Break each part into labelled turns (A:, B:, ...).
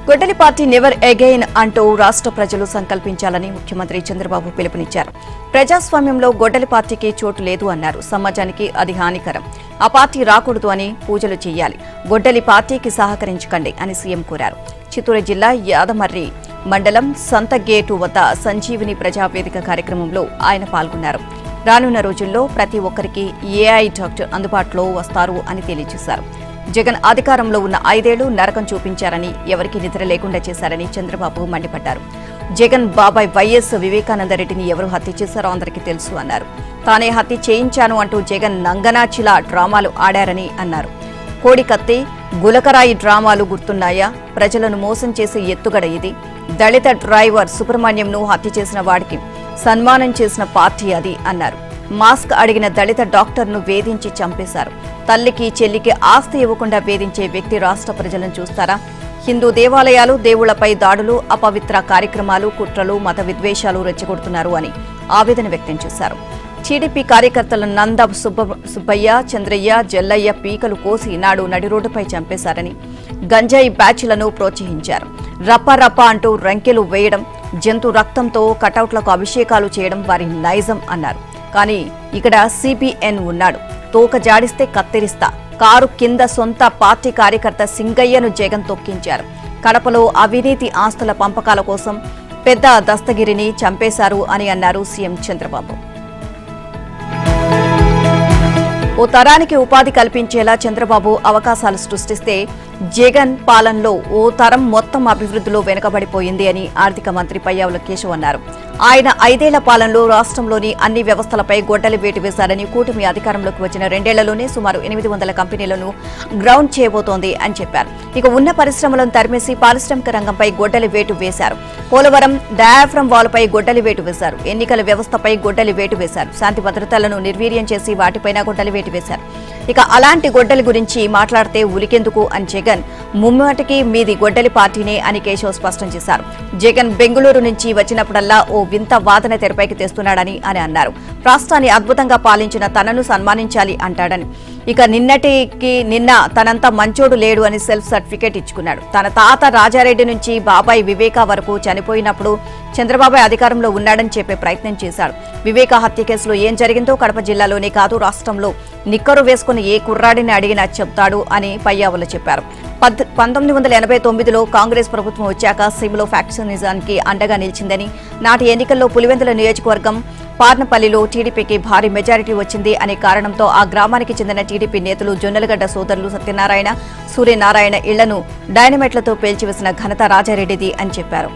A: గొడ్డలి party never again అంటూ రాష్ట్ర ప్రజలు సంకల్పించాలని ముఖ్యమంత్రి చంద్రబాబు పిలుపునిచ్చారు. ప్రజాస్వామ్యంలో గొడ్డలి పార్టీకి చోటు లేదు అన్నారు. సమాజానికి అది హానికరం. ఆ పార్టీ రాకూడదు అని పూజలు చేయాలి. గొడ్డలి పార్టీకి సహకరించకండి అని సీఎం కోరారు. చిత్తూరు జిల్లా యాదమర్రి మండలం సంత గేటు వద్ద సంజీవిని ప్రజావేదిక కార్యక్రమంలో ఆయన పాల్గొన్నారు. రానున్న రోజుల్లో ప్రతి ఒక్కరికి ఏఐ డాక్టర్ అందుబాటులో వస్తారు అని తెలియజేశారు. జగన్ అధికారంలో ఉన్న 5 ఏళ్లు నరకం చూపించారని, ఎవరికి నిద్ర లేకుండా చేశారని చంద్రబాబు మండిపడ్డారు. జగన్ బాబాయ్ వైఎస్ వివేకానందరెడ్డిని ఎవరు హత్య చేశారో అందరికీ తెలుసు అన్నారు. తానే హత్య చేయించాను అంటూ జగన్ నంగనాచిలా డ్రామాలు ఆడారని అన్నారు. కోడికత్తి, గులకరాయి డ్రామాలు గుర్తున్నాయా? ప్రజలను మోసం చేసే ఎత్తుగడ ఇది. దళిత డ్రైవర్ సుబ్రహ్మణ్యంను హత్య చేసిన వాడికి సన్మానం చేసిన పార్టీ అది అన్నారు. మాస్క్ అడిగిన దళిత డాక్టర్ను వేధించి చంపేశారు. తల్లికి చెల్లికి ఆస్తి ఇవ్వకుండా వేధించే వ్యక్తి రాష్ట్ర ప్రజలను చూస్తారా? హిందూ దేవాలయాలు, దేవుళ్లపై దాడులు, అపవిత్ర కార్యక్రమాలు, కుట్రలు, మత విద్వేషాలు రెచ్చగొడుతున్నారు అని ఆవేదన వ్యక్తం చేశారు. టీడీపీ కార్యకర్తల నంద సుబ్బయ్య, చంద్రయ్య, జల్లయ్య పీకలు కోసి నాడు నడిరోడ్డుపై చంపేశారని, గంజాయి బ్యాచ్లను ప్రోత్సహించారు. రప్ప అంటూ రంకెలు వేయడం, జంతు రక్తంతో కటౌట్లకు అభిషేకాలు చేయడం వారి నైజం అన్నారు. కానీ ఇక్కడ సిబిఎన్ ఉన్నాడు. తోక జాడిస్తే కత్తిరిస్తా. కారు కింద సొంత పార్టీ కార్యకర్త సింగయ్యను జగన్ తొక్కించారు. కడపలో అవినీతి ఆస్తుల పంపకాల కోసం పెద్ద దస్తగిరిని చంపేశారు అని అన్నారు సీఎం చంద్రబాబు. ఓ తరానికి ఉపాధి కల్పించేలా చంద్రబాబు అవకాశాలు సృష్టిస్తే జగన్ పాలనలో ఓ తరం మొత్తం అభివృద్ధిలో వెనుకబడిపోయింది అని ఆర్థిక మంత్రి పయ్యావుల కేశవ్ అన్నారు. ఆయన 5 ఏళ్ల పాలనలో రాష్ట్రంలోని అన్ని వ్యవస్థలపై గొడ్డలి వేటు వేశారని, కూటమి అధికారంలోకి వచ్చిన 2 ఏళ్లలోనే సుమారు 800 కంపెనీలను గ్రౌండ్ చేయబోతోంది అని చెప్పారు. ఇక ఉన్న పరిశ్రమలను తరిమేసి పారిశ్రామిక రంగంపై గొడ్డలి వేటు వేశారు. పోలవరం డయాఫ్రమ్ వాల్పై గొడ్డలి వేటు వేశారు. ఎన్నికల వ్యవస్థపై గొడ్డలి వేటు వేశారు. శాంతి భద్రతలను నిర్వీర్యం చేసి వాటిపైన గొడ్డలి వేటు వేశారు. ఇక అలాంటి గొడ్డలి గురించి మాట్లాడితే ఉలికెందుకు అని జగన్ ముమ్మాటికి మీది గొడ్డలి పార్టీనే అని కేశవ్ స్పష్టం చేశారు. జగన్ బెంగళూరు నుంచి వచ్చినప్పుడల్లా ఓ వింత వాదన తెరపైకి తెస్తున్నాడని అని అన్నారు. రాష్ట్రాన్ని అద్భుతంగా పాలించిన తనను సన్మానించాలి అంటాడని, ఇక నిన్న తనంతా మంచోడు లేడు అని సెల్ఫ్ సర్టిఫికేట్ ఇచ్చుకున్నాడు. తన తాత రాజారెడ్డి నుంచి బాబాయ్ వివేక వరకు చనిపోయినప్పుడు చంద్రబాబు అధికారంలో ఉన్నాడని చెప్పే ప్రయత్నం చేశాడు. వివేక హత్య కేసులో ఏం జరిగిందో కడప జిల్లాలోనే కాదు రాష్ట్రంలో నిక్కరు వేసుకుని ఏ కుర్రాడిని అడిగినా చెప్తాడు అని పయ్యావులు చెప్పారు. 1989లో కాంగ్రెస్ ప్రభుత్వం వచ్చాక సిమ్లో ఫ్యాక్షనిజానికి అండగా నిలిచిందని, నాటి ఎన్నికల్లో పులివెందుల నియోజకవర్గం పార్నపల్లిలో టీడీపీకి భారీ మెజారిటీ వచ్చింది అనే కారణంతో ఆ గ్రామానికి చెందిన టీడీపీ నేతలు జొన్నలగడ్డ సోదరులు సత్యనారాయణ, సూర్యనారాయణ ఇళ్లను డైనమైట్లతో పేల్చివేసిన ఘనత రాజారెడ్డిది అని చెప్పారు.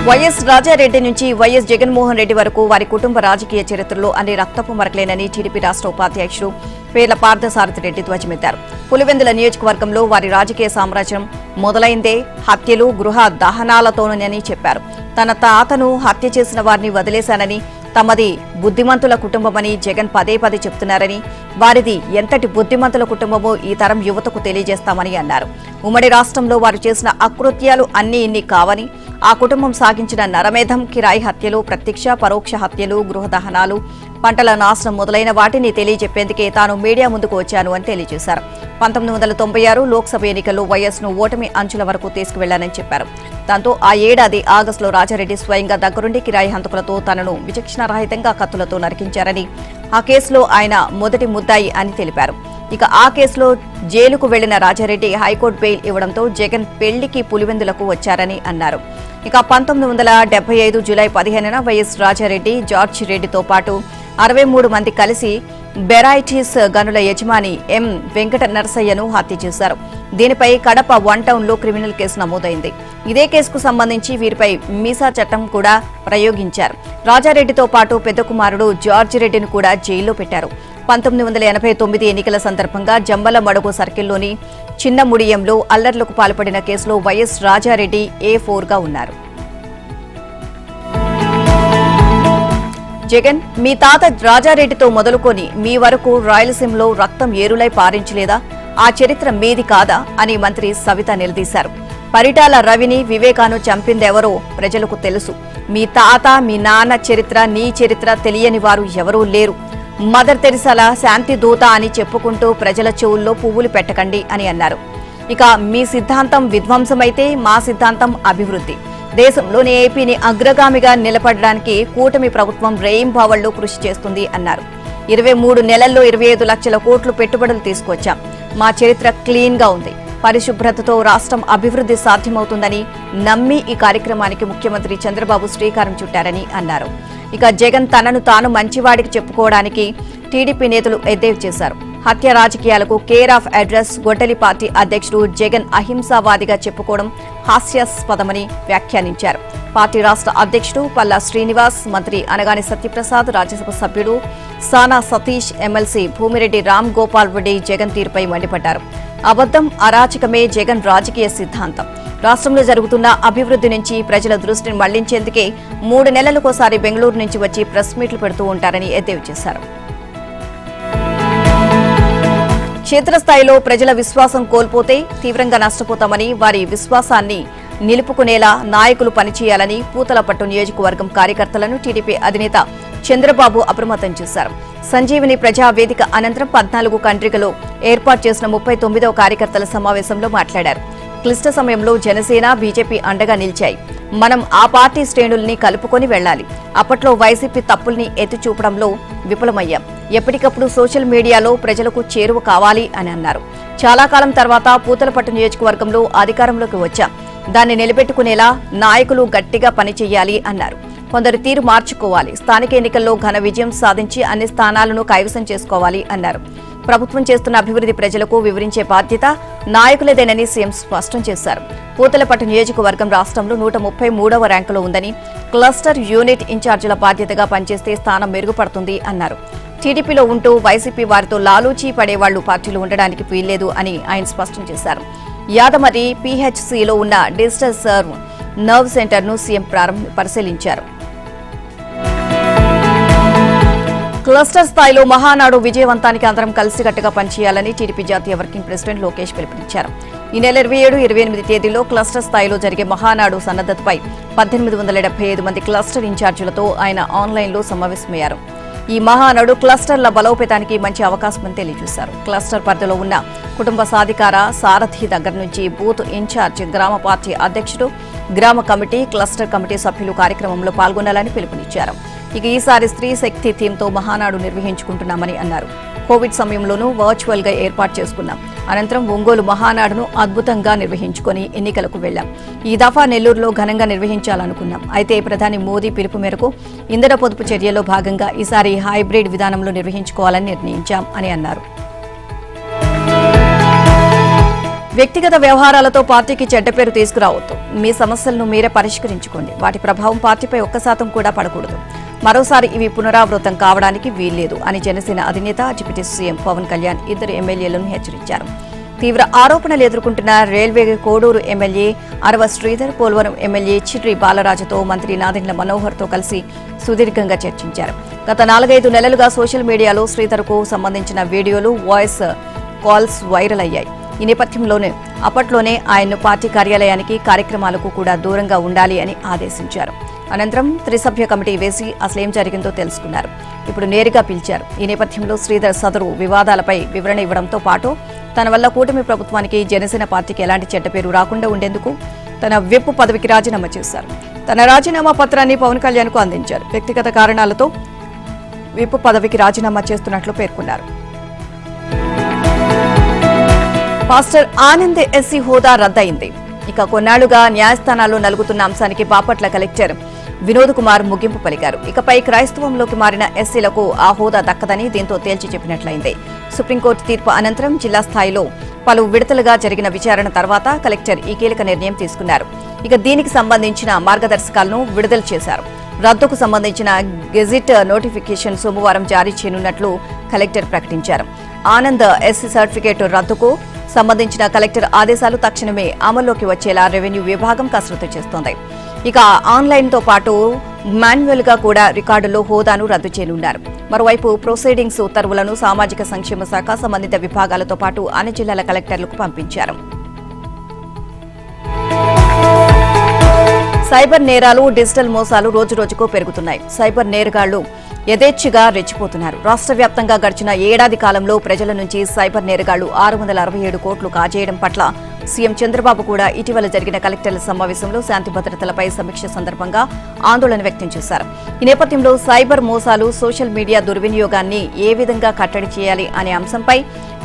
A: వైఎస్ రాజారెడ్డి నుంచి వైఎస్ జగన్మోహన్ రెడ్డి వరకు వారి కుటుంబ రాజకీయ చరిత్రలో అన్ని రక్తపు మరకలేనని టీడీపీ రాష్ట్ర ఉపాధ్యక్షుడు పేర్ల పార్థసారథి రెడ్డి ధ్వజమెత్తారు. పులివెందుల నియోజకవర్గంలో వారి రాజకీయ సామ్రాజ్యం మొదలైందే హత్యలు, గృహ దహనాలతోనని చెప్పారు. తన తాతను హత్య చేసిన వారిని వదిలేశానని, తమది బుద్ధిమంతుల కుటుంబమని జగన్ పదే చెప్తున్నారని, వారిది ఎంతటి బుద్ధిమంతుల కుటుంబమో ఈ తరం యువతకు తెలియజేస్తామని అన్నారు. ఉమ్మడి రాష్ట్రంలో వారు చేసిన అకృత్యాలు అన్నీ ఇన్ని కావని, ఆ కుటుంబం సాగించిన నరమేధం, కిరాయి హత్యలు, ప్రత్యక్ష పరోక్ష హత్యలు, గృహ దహనాలు, పంటల నాశనం మొదలైన వాటిని తెలియజెప్పేందుకే తాను మీడియా ముందుకు వచ్చాను అని తెలియజేశారు. 1996 లోక్సభ ఎన్నికల్లో వైఎస్ను ఓటమి అంచుల వరకు తీసుకువెళ్లానని చెప్పారు. దాంతో ఆ ఏడాది ఆగస్టులో రాజారెడ్డి స్వయంగా దగ్గరుండి కిరాయి హంతకులతో తనను విచక్షణారహితంగా కత్తులతో నరికించారని, ఆ కేసులో ఆయన మొదటి ముద్దాయి అని తెలిపారు. ఇక ఆ కేసులో జైలుకు వెళ్లిన రాజారెడ్డి హైకోర్టు బెయిల్ ఇవ్వడంతో జగన్ పెళ్లికి పులివెందులకు వచ్చారని అన్నారు. ఇక 1975 జూలై 15న వైఎస్ రాజారెడ్డి, జార్జ్ రెడ్డితో పాటు 63 మంది కలిసి బెరాయిటీస్ గనుల యజమాని ఎం వెంకట నరసయ్యను హత్య చేశారు. దీనిపై కడప 1 టౌన్లో క్రిమినల్ కేసు నమోదైంది. ఇదే కేసుకు సంబంధించి వీరిపై మీసా చట్టం కూడా ప్రయోగించారు. రాజారెడ్డితో పాటు పెద్ద కుమారుడు జార్జ్ రెడ్డిని కూడా జైల్లో పెట్టారు. 1989 ఎన్నికల సందర్భంగా జంబల మడుగు సర్కిల్లోని చిన్న ముడియంలో అల్లర్లకు పాల్పడిన కేసులో వైఎస్ రాజారెడ్డి A4గా ఉన్నారు. జగన్, మీ తాత రాజారెడ్డితో మొదలుకొని మీ వరకు రాయలసీమలో రక్తం ఏరులై పారించలేదా? ఆ చరిత్ర మీది కాదా అని మంత్రి సవిత నిలదీశారు. పరిటాల రవిని, వివేకాను చంపిందెవరో ప్రజలకు తెలుసు. మీ తాత, మీ నాన్న చరిత్ర, నీ చరిత్ర తెలియని వారు ఎవరూ లేరు. మదర్ తెరిసాల శాంతి దూత అని చెప్పుకుంటూ ప్రజల చెవుల్లో పువ్వులు పెట్టకండి అని అన్నారు. ఇక మీ సిద్ధాంతం విధ్వంసమైతే మా సిద్ధాంతం అభివృద్ధి. దేశంలోని ఏపీని అగ్రగామిగా నిలబడడానికి కూటమి ప్రభుత్వం రేయింబావళ్లు కృషి చేస్తుంది అన్నారు. 23 నెలల్లో 25 లక్షల కోట్లు పెట్టుబడులు తీసుకొచ్చాం. మా చరిత్ర క్లీన్ గా ఉంది. పరిశుభ్రతతో రాష్ట్రం అభివృద్ధి సాధ్యమవుతుందని నమ్మి ఈ కార్యక్రమానికి ముఖ్యమంత్రి చంద్రబాబు శ్రీకారం చుట్టారని అన్నారు. ఇక జగన్ తనను తాను మంచివాడికి చెప్పుకోవడానికి టీడీపీ నేతలు ఎద్దేవా చేశారు. హత్య రాజకీయాలకు కేర్ ఆఫ్ అడ్రస్ గొడ్డలి పార్టీ అధ్యక్షుడు జగన్ అహింసావాదిగా చెప్పుకోవడం హాస్యాస్పదమని వ్యాఖ్యానించారు. పార్టీ రాష్ట్ర అధ్యక్షుడు పల్లా శ్రీనివాస్, మంత్రి అనగాని సత్యప్రసాద్, రాజ్యసభ సభ్యుడు సానా సతీష్, ఎమ్మెల్సీ భూమిరెడ్డి రామ్ గోపాల్ రెడ్డి జగన్ తీరుపై మండిపడ్డారు. అబద్దం, అరాచకమే జగన్ రాజకీయ సిద్ధాంతం. రాష్ట్రంలో జరుగుతున్న అభివృద్ధి నుంచి ప్రజల దృష్టిని మళ్లించేందుకే 3 నెలలకోసారి బెంగళూరు నుంచి వచ్చి ప్రెస్ మీట్లు పెడుతూ ఉంటారని ఎద్దేవా చేశారు. క్షేత్రస్థాయిలో ప్రజల విశ్వాసం కోల్పోతే తీవ్రంగా నష్టపోతామని, వారి విశ్వాసాన్ని నిలుపుకునేలా నాయకులు పనిచేయాలని పూతలపట్టు నియోజకవర్గం కార్యకర్తలను టీడీపీ అధినేత చంద్రబాబు అప్రమత్తం చేశారు. సంజీవిని ప్రజావేదిక అనంతరం 14 కంట్రికలో ఏర్పాటు చేసిన 39వ కార్యకర్తల సమావేశంలో మాట్లాడారు. క్లిష్ట సమయంలో జనసేన, బీజేపీ అండగా నిలిచాయి. మనం ఆ పార్టీ శ్రేణుల్ని కలుపుకొని వెళ్లాలి. అప్పట్లో వైసీపీ తప్పుల్ని ఎత్తి చూపడంలో విఫలమయ్యాం. ఎప్పటికప్పుడు సోషల్ మీడియాలో ప్రజలకు చేరువ కావాలి అని అన్నారు. చాలా కాలం తర్వాత పూతలపట్టు నియోజకవర్గంలో అధికారంలోకి వచ్చాం. దాన్ని నిలబెట్టుకునేలా నాయకులు గట్టిగా పనిచేయాలి అన్నారు. కొందరు తీరు మార్చుకోవాలి. స్థానిక ఎన్నికల్లో ఘన విజయం సాధించి అన్ని స్థానాలను కైవసం చేసుకోవాలి అన్నారు. ప్రభుత్వం చేస్తున్న అభివృద్ధి ప్రజలకు వివరించే బాధ్యత నాయకులదేనని సీఎం స్పష్టం చేశారు. పూతలపట్టు నియోజకవర్గం రాష్ట్రంలో 133వ ర్యాంకులో ఉందని, క్లస్టర్ యూనిట్ ఇన్ఛార్జీల బాధ్యతగా పనిచేస్తే స్థానం మెరుగుపడుతుంది అన్నారు. టీడీపీలో ఉంటూ వైసీపీ వారితో లాలూచీ పడేవాళ్లు పార్టీలో ఉండడానికి వీల్లేదు అని ఆయన స్పష్టం చేశారు. యాదమరి పీహెచ్సీలో ఉన్న డిజిటల్ సర్వ్ నర్వ్ సెంటర్ను సీఎం పరిశీలించారు. క్లస్టర్ స్థాయిలో మహానాడు విజయవంతానికి అందరం కలిసికట్టుగా పనిచేయాలని టీడీపీ జాతీయ వర్కింగ్ ప్రెసిడెంట్ లోకేష్ పిలుపునిచ్చారు. ఈ నెల 27, 28 తేదీల్లో క్లస్టర్ స్థాయిలో జరిగే మహానాడు సన్నద్ధతపై 1875 మంది క్లస్టర్ ఇన్ఛార్జీలతో ఆయన ఆన్లైన్లో సమావేశమయ్యారు. ఈ మహానాడు క్లస్టర్ల బలోపేతానికి మంచి అవకాశమని తెలియజేశారు. క్లస్టర్ పరిధిలో ఉన్న కుటుంబ సాధికార సారథి దగ్గర నుంచి బూత్ ఇన్ఛార్జ్, గ్రామ పార్టీ అధ్యక్షుడు, గ్రామ కమిటీ, క్లస్టర్ కమిటీ సభ్యులు కార్యక్రమంలో పాల్గొనాలని పిలుపునిచ్చారు. ఇక ఈసారి స్త్రీ శక్తి థీమ్తో మహానాడు నిర్వహించుకుంటున్నామని అన్నారు. కోవిడ్ సమయంలోనూ వర్చువల్ గా ఏర్పాటు చేసుకున్నాం. అనంతరం ఒంగోలు మహానాడును అద్భుతంగా నిర్వహించుకొని ఎన్నికలకు వెళ్లాం. ఈ దఫా నెల్లూరులో ఘనంగా నిర్వహించాలనుకున్నాం. అయితే ప్రధాని మోదీ పిలుపు మేరకు ఇంధన పొదుపు చర్యల్లో భాగంగా ఈసారి హైబ్రిడ్ విధానంలో నిర్వహించుకోవాలని నిర్ణయించాం అని అన్నారు. వ్యక్తిగత వ్యవహారాలతో పార్టీకి చెడ్డ పేరు తీసుకురావద్దు. మీ సమస్యలను మీరే పరిష్కరించుకోండి. వాటి ప్రభావం పార్టీపై 1% కూడా పడకూడదు. మరోసారి ఇవి పునరావృతం కావడానికి వీల్లేదు అని జనసేన అధినేత డిప్యూటీ సీఎం పవన్ కళ్యాణ్ 2 ఎమ్మెల్యేలను హెచ్చరించారు. తీవ్ర ఆరోపణలు ఎదుర్కొంటున్న రైల్వే కోడూరు ఎమ్మెల్యే అరవ శ్రీధర్, పోలవరం ఎమ్మెల్యే చిట్రి బాలరాజుతో మంత్రి నాదెండ్ల మనోహర్తో కలిసి సుదీర్ఘంగా చర్చించారు. గత 4-5 నెలలుగా సోషల్ మీడియాలో శ్రీధర్కు సంబంధించిన వీడియోలు, వాయిస్ కాల్స్ వైరల్ అయ్యాయి. ఈ నేపథ్యంలోనే అప్పట్లోనే ఆయన్ను పార్టీ కార్యాలయానికి, కార్యక్రమాలకు కూడా దూరంగా ఉండాలి అని ఆదేశించారు. అనంతరం త్రిసభ్య కమిటీ వేసి అసలేం జరిగిందో తెలుసుకున్నారు. ఇప్పుడు నేరుగా పిలిచారు. ఈ నేపథ్యంలో శ్రీధర్ సదరు వివాదాలపై వివరణ ఇవ్వడంతో పాటు తన వల్ల కూటమి ప్రభుత్వానికి, జనసేన పార్టీకి ఎలాంటి చెడ్డ పేరు రాకుండా ఉండేందుకు తన విప్ పదవికి రాజీనామా చేశారు. తన రాజీనామా పత్రాన్ని పవన్ కళ్యాణ్కు అందించారు. వ్యక్తిగత కారణాలతో విప్ పదవికి రాజీనామా చేస్తున్నట్లు పేర్కొన్నారు. పాస్టర్ ఆనంద్ ఎస్సీ హోదా రద్దయింది. ఇక కొన్నాళ్లుగా న్యాయస్థానాల్లో నలుగుతున్న అంశానికి బాపట్ల కలెక్టర్ వినోద్ కుమార్ ముగింపు పలికారు. ఇకపై క్రైస్తవంలోకి మారిన ఎస్సీలకు ఆ హోదా దక్కదని దీంతో తేల్చి చెప్పినట్లయింది. సుప్రీంకోర్టు తీర్పు అనంతరం జిల్లా స్థాయిలో పలు విడతలుగా జరిగిన విచారణ తర్వాత కలెక్టర్ ఈ కీలక నిర్ణయం తీసుకున్నారు. ఇక దీనికి సంబంధించిన మార్గదర్శకాలను విడుదల చేశారు. రద్దుకు సంబంధించిన గెజిట్ నోటిఫికేషన్ సోమవారం జారీ చేయనున్నట్లు కలెక్టర్ ప్రకటించారు. ఆనంద్ ఎస్సీ సర్టిఫికేట్ రద్దుకు సంబంధించిన కలెక్టర్ ఆదేశాలు తక్షణమే అమల్లోకి వచ్చేలా రెవెన్యూ విభాగం కసరత్తు చేస్తోంది. ఇక ఆన్లైన్తో పాటు మాన్యువల్ గా కూడా రికార్డుల్లో హోదాను రద్దు చేయనున్నారు. మరోవైపు ప్రొసీడింగ్స్ ఉత్తర్వులను సామాజిక సంక్షేమ శాఖ సంబంధిత విభాగాలతో పాటు అన్ని జిల్లాల కలెక్టర్లకు పంపించారు. సైబర్ నేరాలు, డిజిటల్ మోసాలు రోజురోజుకు పెరుగుతున్నాయి. సైబర్ నేరగాళ్లు యథేచ్ఛగా రెచ్చిపోతున్నారు. రాష్ట్ర వ్యాప్తంగా గడిచిన ఏడాది కాలంలో ప్రజల నుంచి సైబర్ నేరగాళ్లు 667 కోట్లు కాజేయడం పట్ల సీఎం చంద్రబాబు కూడా ఇటీవల జరిగిన కలెక్టర్ల సమావేశంలో శాంతి భద్రతలపై సమీక్ష సందర్భంగా ఆందోళన వ్యక్తం చేశారు. ఈ నేపథ్యంలో సైబర్ మోసాలు, సోషల్ మీడియా దుర్వినియోగాన్ని ఏ విధంగా కట్టడి చేయాలి అనే అంశంపై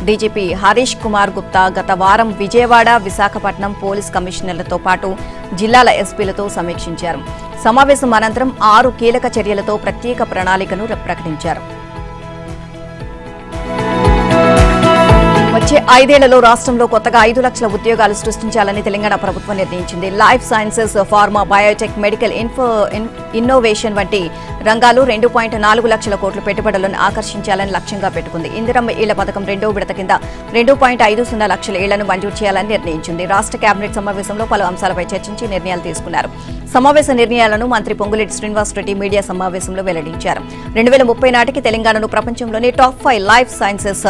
A: డీజీపీ హరీష్ కుమార్ గుప్తా గత వారం విజయవాడ, విశాఖపట్నం పోలీస్ కమిషనర్లతో పాటు జిల్లాల ఎస్పీలతో సమీక్షించారు. సమావేశం అనంతరం 6 కీలక చర్యలతో ప్రత్యేక ప్రణాళికను ప్రకటించారు. వచ్చే 5 ఏళ్లలో రాష్ట్రంలో కొత్తగా 5 లక్షల ఉద్యోగాలు సృష్టించాలని తెలంగాణ ప్రభుత్వం నిర్ణయించింది. Life sciences, pharma, Biotech, medical innovation వంటి రంగాలు 2.4 లక్షల కోట్ల పెట్టుబడులను ఆకర్షించాలని లక్ష్యంగా పెట్టుకుంది. ఇందిరమ్మ ఇళ్ల పథకం 2వ విడత కింద 2.50 లక్షల ఇళ్లను మంజూరు చేయాలని నిర్ణయించింది. రాష్ట్ర కేబినెట్ సమావేశంలో పలు అంశాలపై చర్చించి నిర్ణయాలు తీసుకున్నారు. సమావేశ నిర్ణయాలను మంత్రి పొంగులేటి శ్రీనివాసరెడ్డి మీడియా సమావేశంలో వెల్లడించారు. 2030 నాటికి తెలంగాణను ప్రపంచంలోని టాప్ 5 లైఫ్ సైన్సెస్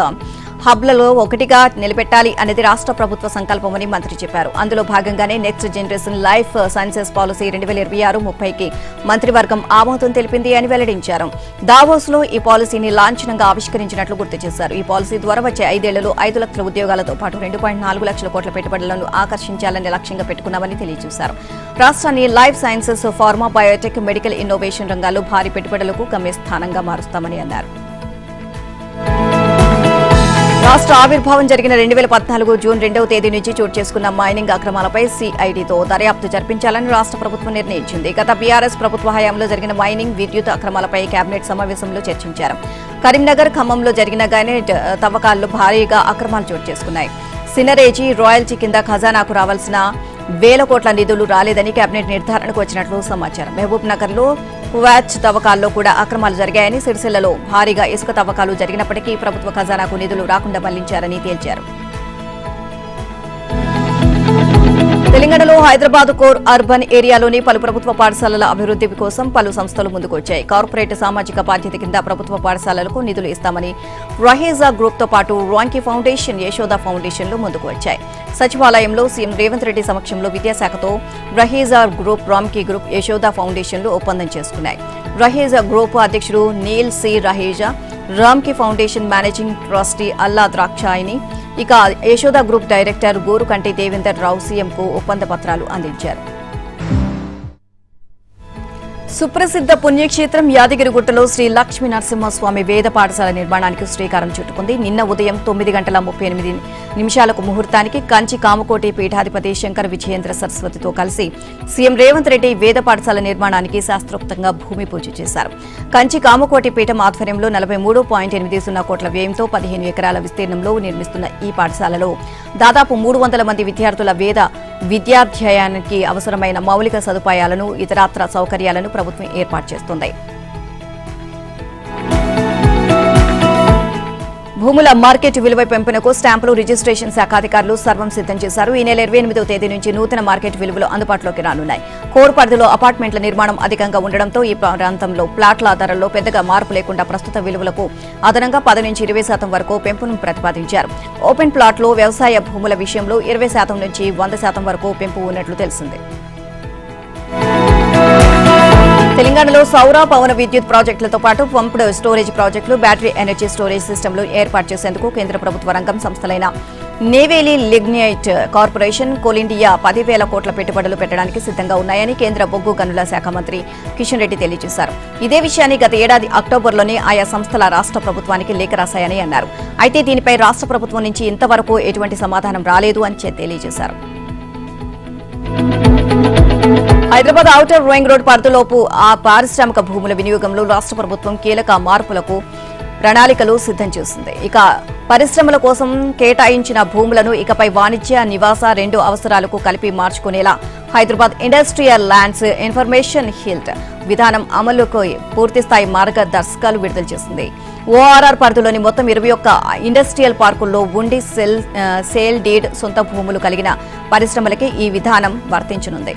A: హబ్లలో ఒకటిగా నిలబెట్టాలి అనేది రాష్ట్ర ప్రభుత్వ సంకల్పమని మంత్రి చెప్పారు. అందులో భాగంగానే next generation life sciences policy 2026-30కి మంత్రివర్గం ఆమోదం తెలిపింది అని వెల్లడించారు. దావోస్ లో ఈ పాలసీని లాంఛనంగా ఆవిష్కరించినట్లు గుర్తు చేశారు. ఈ పాలసీ ద్వారా వచ్చే 5 ఏళ్లలో 5 లక్షల ఉద్యోగాలతో పాటు 2.4 లక్షల కోట్ల పెట్టుబడులను ఆకర్షించాలని లక్ష్యంగా పెట్టుకున్నామని తెలియజేశారు. రాష్ట్రాన్ని life sciences, pharma, Biotech, medical innovation రంగాల్లో భారీ పెట్టుబడులకు గమ్యస్థానంగా మారుస్తామని అన్నారు. రాష్ట్ర ఆవిర్భావం జరిగిన 2014 జూన్ 2వ తేదీ నుంచి చోటు చేసుకున్న మైనింగ్ అక్రమాలపై సిఐడితో దర్యాప్తు జరిపించాలని రాష్ట్ర ప్రభుత్వం నిర్ణయించింది. గత బీఆర్ఎస్ ప్రభుత్వ హయాంలో జరిగిన మైనింగ్, విద్యుత్ అక్రమాలపై కేబినెట్ సమావేశంలో చర్చించారు. కరీంనగర్, ఖమ్మంలో జరిగిన గ్రానైట్ తవ్వకాల్లో భారీగా అక్రమాలు చోటు చేసుకున్నాయి. సినరేజీ రాయల్టీ కింద ఖజానాకు రావాల్సిన 1000 కోట్ల నిధులు రాలేదని కేబినెట్ నిర్ధారణకు వచ్చినట్లు సమాచారం. మహబూబ్ నగర్ లో కువాచ్ తవ్వకాల్లో కూడా అక్రమాలు జరిగాయని, సిరిసిల్లలో భారీగా ఇసుక తవ్వకాలు జరిగినప్పటికీ ప్రభుత్వ ఖజానాకు నిధులు రాకుండా మళ్లించారని తేల్చారు. తెలంగాణలో హైదరాబాద్ కోర్ అర్బన్ ఏరియాలోని పలు ప్రభుత్వ పాఠశాలల అభివృద్ధి కోసం పలు సంస్థలు ముందుకొచ్చాయి. కార్పొరేట్ సామాజిక బాధ్యత కింద ప్రభుత్వ పాఠశాలలకు నిధులు ఇస్తామని రహీజా గ్రూప్ తో పాటు రాంకీ ఫౌండేషన్, యశోద ఫౌండేషన్లు ముందుకు వచ్చాయి. సచివాలయంలో సీఎం రేవంత్ రెడ్డి సమక్షంలో విద్యాశాఖతో రహీజా గ్రూప్, రాంకీ గ్రూప్, యశోద ఫౌండేషన్లు ఒప్పందం చేసుకున్నాయి. రహీజా గ్రూప్ అధ్యక్షుడు Neel C Raheja, Ramky foundation managing trustee Alla Drakshayini, ఇక యశోద గ్రూప్ డైరెక్టర్ గోరుకంటి దేవేందర్ రావు సీఎంకు ఒప్పంద పత్రాలు అందించారు. సుప్రసిద్ధ పుణ్యక్షేత్రం యాదగిరిగుట్టలో శ్రీ లక్ష్మీ నరసింహస్వామి వేద పాఠశాల నిర్మాణానికి శ్రీకారం చుట్టుకుంది. నిన్న ఉదయం 9:38 ముహూర్తానికి కంచి కామకోటి పీఠాధిపతి శంకర విజయేంద్ర సరస్వతితో కలిసి సీఎం రేవంత్ రెడ్డి వేద పాఠశాల నిర్మాణానికి శాస్త్రోక్తంగా భూమి పూజ చేశారు. కంచి కామకోటి పీఠం ఆధ్వర్యంలో 43.80 కోట్ల వ్యయంతో 15 ఎకరాల విస్తీర్ణంలో నిర్మిస్తున్న ఈ పాఠశాలలో దాదాపు 300 మంది విద్యార్థుల వేద విద్యాధ్యాయానికి అవసరమైన మౌలిక సదుపాయాలను, ఇతరత్ర సౌకర్యాలను ప్రభుత్వం ఏర్పాటు చేస్తుంది. భూముల మార్కెట్ విలువ పెంపునకు స్టాంపులు రిజిస్ట్రేషన్ శాఖ అధికారులు సర్వం సిద్ధం చేశారు. ఈ నెల 28వ తేదీ నుంచి నూతన మార్కెట్ విలువలు అందుబాటులోకి రానున్నాయి. కోర్ పరిధిలో అపార్ట్మెంట్ల నిర్మాణం అధికంగా ఉండడంతో ఈ ప్రాంతంలో ప్లాట్ల ధరల్లో పెద్దగా మార్పు లేకుండా ప్రస్తుత విలువలకు అదనంగా 10 నుంచి 20% వరకు పెంపును ప్రతిపాదించారు. ఓపెన్ ప్లాట్లో వ్యవసాయ భూముల విషయంలో 20% నుంచి 100% వరకు పెంపు ఉన్నట్లు తెలిసింది. తెలంగాణలో సౌర, పవన విద్యుత్ ప్రాజెక్టులతో పాటు పంప్డ్ స్టోరేజ్ ప్రాజెక్టులు, బ్యాటరీ ఎనర్జీ స్టోరేజ్ సిస్టమ్లు ఏర్పాటు చేసేందుకు కేంద్ర ప్రభుత్వ రంగం సంస్థలైన నేవేలి లిగ్నైట్ కార్పొరేషన్, కోల్ ఇండియా 10,000 కోట్ల పెట్టుబడులు పెట్టడానికి సిద్ధంగా ఉన్నాయని కేంద్ర బొగ్గు గనుల శాఖ మంత్రి కిషన్ రెడ్డి తెలియజేశారు. ఇదే విషయాన్ని గత ఏడాది అక్టోబర్లోనే ఆయా సంస్థల రాష్ట్ర ప్రభుత్వానికి లేఖ రాశాయని అన్నారు. అయితే దీనిపై రాష్ట్ర ప్రభుత్వం నుంచి ఇంతవరకు ఎటువంటి సమాధానం రాలేదు అని తెలియజేశారు. హైదరాబాద్ ఔటర్ రింగ్ రోడ్ పరిధిలోపు ఆ పారిశ్రామిక భూముల వినియోగంలో రాష్ట్ర ప్రభుత్వం కీలక మార్పులకు ప్రణాళికలు సిద్ధం చేసింది. ఇక పరిశ్రమల కోసం కేటాయించిన భూములను ఇకపై వాణిజ్య, నివాస, 2 అవసరాలకు కలిపి మార్చుకునేలా Hyderabad industrial lands information HILT విధానం అమలుకు పూర్తిస్థాయి మార్గదర్శకాలు విడుదల చేసింది. ఓఆర్ఆర్ పరిధిలోని మొత్తం 21 ఇండస్ట్రియల్ పార్కుల్లో ఉండి సేల్ డీడ్ సొంత భూములు కలిగిన పరిశ్రమలకి ఈ విధానం వర్తించనుంది.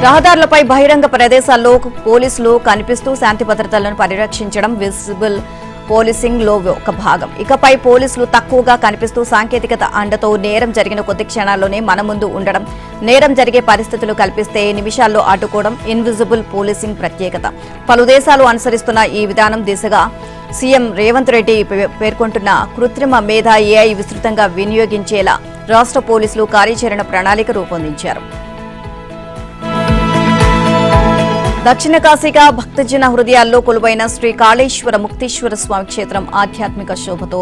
A: రహదారులపై బహిరంగ ప్రదేశాల్లో పోలీసులు కనిపిస్తూ శాంతి భద్రతలను పరిరక్షించడం విజిబుల్ పోలీసింగ్ లో ఒక భాగం. ఇకపై పోలీసులు తక్కువగా కనిపిస్తూ సాంకేతికత అండతో నేరం జరిగిన కొద్ది క్షణాల్లోనే మన ముందు ఉండడం, నేరం జరిగే పరిస్థితులు కల్పిస్తే నిమిషాల్లో అడ్డుకోవడం ఇన్విజిబుల్ పోలీసింగ్ ప్రత్యేకత. పలు దేశాలు అనుసరిస్తున్న ఈ విధానం దిశగా సీఎం రేవంత్ రెడ్డి పేర్కొంటున్న కృత్రిమ మేధ ఏఐ విస్తృతంగా వినియోగించేలా రాష్ట్ర పోలీసులు కార్యాచరణ ప్రణాళిక రూపొందించారు. దక్షిణ కాశీగా భక్తజన హృదయాల్లో కొలువైన శ్రీ కాళేశ్వర ముక్తేశ్వర స్వామి క్షేత్రం ఆధ్యాత్మిక శోభతో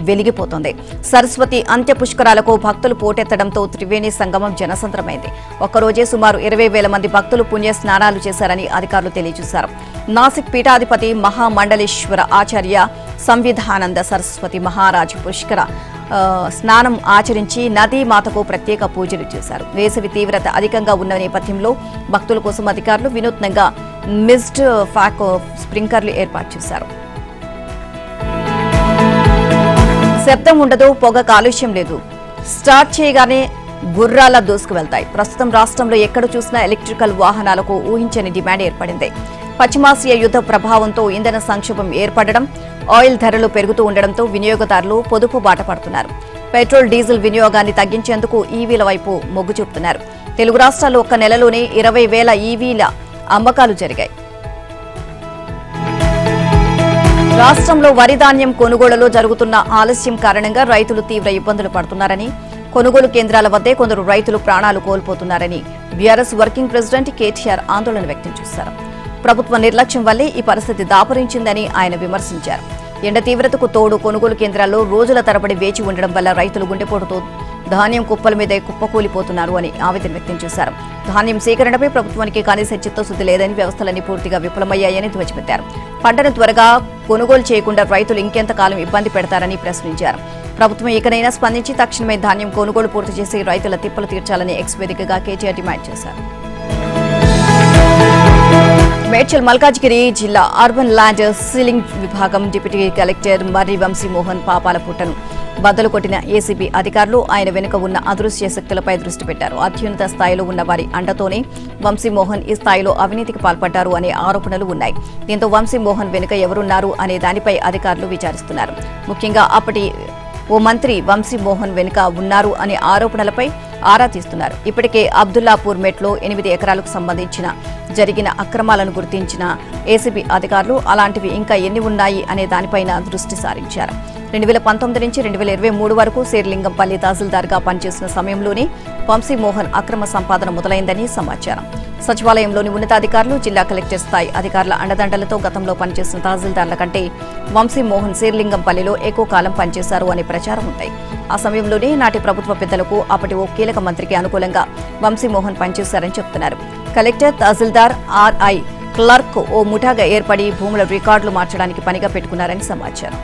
A: వెలిగిపోతోంది. సరస్వతి అంత్య పుష్కరాలకు భక్తులు పోటెత్తడంతో త్రివేణి సంగమం జనసంద్రమైంది. ఒక్కరోజే సుమారు 20,000 మంది భక్తులు పుణ్య స్నానాలు చేశారని అధికారులు తెలియజేశారు. నాసిక్ పీఠాధిపతి మహామండలేశ్వర ఆచార్య సంవిధానంద సరస్వతి మహారాజ్ పుష్కర స్నానం ఆచరించి నదీ మాతకు ప్రత్యేక పూజలు చేశారు. వేసవి తీవ్రత అధికంగా ఉన్న నేపథ్యంలో భక్తుల కోసం అధికారులు వినూత్నంగా మిస్డ్ ఫ్యాక్ స్ప్రింకర్లు ఏర్పాటు చేశారు. శబ్దం ఉండదు, పొగ కాలుష్యం లేదు. స్టార్ట్ చేయగానే గుర్రాల దూసుకు వెళ్తాయి. ప్రస్తుతం రాష్ట్రంలో ఎక్కడ చూసినా ఎలక్ట్రికల్ వాహనాలకు ఊహించని డిమాండ్ ఏర్పడింది. పశ్చిమాసియా యుద్ధ ప్రభావంతో ఇంధన సంక్షోభం ఏర్పడడం, ఆయిల్ ధరలు పెరుగుతూ ఉండడంతో వినియోగదారులు పొదుపు బాట పడుతున్నారు. పెట్రోల్, డీజిల్ వినియోగాన్ని తగ్గించేందుకు ఈవీల వైపు మొగ్గు చూపుతున్నారు. తెలుగు రాష్ట్రాల్లో ఒక్క నెలలోనే 20,000 ఈవీల అమ్మకాలు జరిగాయి. రాష్ట్రంలో వరి ధాన్యం కొనుగోలులో జరుగుతున్న ఆలస్యం కారణంగా రైతులు తీవ్ర ఇబ్బందులు పడుతున్నారని, కొనుగోలు కేంద్రాల వద్దే కొందరు రైతులు ప్రాణాలు కోల్పోతున్నారని బీఆర్ఎస్ వర్కింగ్ ప్రెసిడెంట్ కేటీఆర్ ఆందోళన వ్యక్తం చేశారు. ప్రభుత్వ నిర్లక్ష్యం వల్లే ఈ పరిస్థితి దాపురించిందని ఆయన విమర్శించారు. ఎండ తీవ్రతకు తోడు కొనుగోలు కేంద్రాల్లో రోజుల తరబడి వేచి ఉండడం వల్ల రైతులు గుండెపోటుతో ధాన్యం కుప్పల మీదే కుప్పకూలిపోతున్నారు అని ఆవేదన వ్యక్తం చేశారు. ధాన్యం సేకరణపై ప్రభుత్వానికి కనీస చిత్తశుద్ధి లేదని, వ్యవస్థలన్నీ పూర్తిగా విఫలమయ్యాయని ధ్వజమెత్తారు. పంటను త్వరగా కొనుగోలు చేయకుండా రైతులు ఇంకెంతకాలం ఇబ్బంది పెడతారని ప్రశ్నించారు. ప్రభుత్వం ఇకనైనా స్పందించి తక్షణమే ధాన్యం కొనుగోలు పూర్తి చేసి రైతుల తిప్పలు తీర్చాలని ఎక్స్ వేదికగా కేటీఆర్ డిమాండ్ చేశారు. మేడ్చల్ మల్కాజ్గిరి జిల్లా అర్బన్ ల్యాండ్ సీలింగ్ విభాగం డిప్యూటీ కలెక్టర్ మర్రి వంశీమోహన్ పాపాల పుట్టను బద్దలు కొట్టిన ఏసీబీ అధికారులు ఆయన వెనుక ఉన్న అదృశ్య శక్తులపై దృష్టి పెట్టారు. అత్యున్నత స్థాయిలో ఉన్న వారి అండతోనే వంశీమోహన్ ఈ స్థాయిలో అవినీతికి పాల్పడ్డారు అనే ఆరోపణలు ఉన్నాయి. దీంతో వంశీమోహన్ వెనుక ఎవరున్నారు అనే దానిపై అధికారులు విచారిస్తున్నారు. ముఖ్యంగా అప్పటి ఓ మంత్రి వంశీమోహన్ వెనుక ఉన్నారు అనే ఆరోపణలపై ఆరా తీస్తున్నారు. ఇప్పటికే అబ్దుల్లాపూర్ మెట్లో 8 ఎకరాలకు సంబంధించిన జరిగిన అక్రమాలను గుర్తించిన ఏసీబీ అధికారులు అలాంటివి ఇంకా ఎన్ని ఉన్నాయి అనే దానిపైన దృష్టి సారించారు. 2019 నుంచి 2023 వరకు శేర్లింగంపల్లి తహసీల్దార్గా పనిచేసిన సమయంలోనే వంశీమోహన్ అక్రమ సంపాదన మొదలైందని సమాచారం. సచివాలయంలోని ఉన్నతాధికారులు, జిల్లా కలెక్టర్ స్థాయి అధికారుల అండదండలతో గతంలో పనిచేసిన తహసీల్దార్ల కంటే వంశీమోహన్ శేర్లింగంపల్లిలో ఎక్కువ కాలం పనిచేశారు అనే ప్రచారం ఉంటాయి. ఆ సమయంలోనే నాటి ప్రభుత్వ పెద్దలకు అప్పటి ఓ కీలక మంత్రికి అనుకూలంగా వంశీమోహన్ పనిచేశారని చెబుతున్నారు. కలెక్టర్, తహసీల్దార్, ఆర్ఐ, క్లర్క్ ఓ ముఠాగా ఏర్పడి భూముల రికార్డులు మార్చడానికి పనిగా పెట్టుకున్నారని సమాచారం.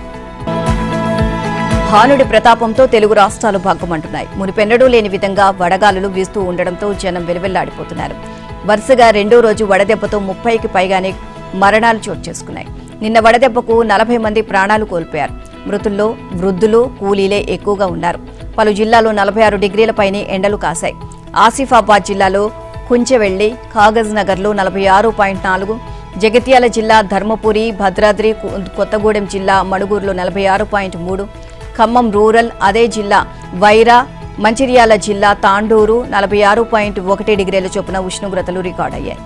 A: భానుడి ప్రతాపంతో తెలుగు రాష్ట్రాలు భగ్గుమంటున్నాయి. మునిపెన్నడూ లేని విధంగా వడగాలులు వీస్తూ ఉండడంతో జనం వెలువెల్లాడిపోతున్నారు. వరుసగా రెండో రోజు వడదెబ్బతో 30కి పైగానే మరణాలు చోటు చేసుకున్నాయి. నిన్న వడదెబ్బకు 40 మంది ప్రాణాలు కోల్పోయారు. మృతుల్లో వృద్ధులు, కూలీలే ఎక్కువగా ఉన్నారు. పలు జిల్లాల్లో 46 డిగ్రీలపైనే ఎండలు కాశాయి. ఆసిఫాబాద్ జిల్లాలో కుంచెవెల్లి, కాగజ్ నగర్లో 46.4, జగిత్యాల జిల్లా ధర్మపురి, భద్రాద్రి కొత్తగూడెం జిల్లా మణుగూరులో 46.3, ఖమ్మం రూరల్, అదే జిల్లా వైరా, మంచిర్యాల జిల్లా తాండూరు 46.1 డిగ్రీల చొప్పున ఉష్ణోగ్రతలు రికార్డయ్యాయి.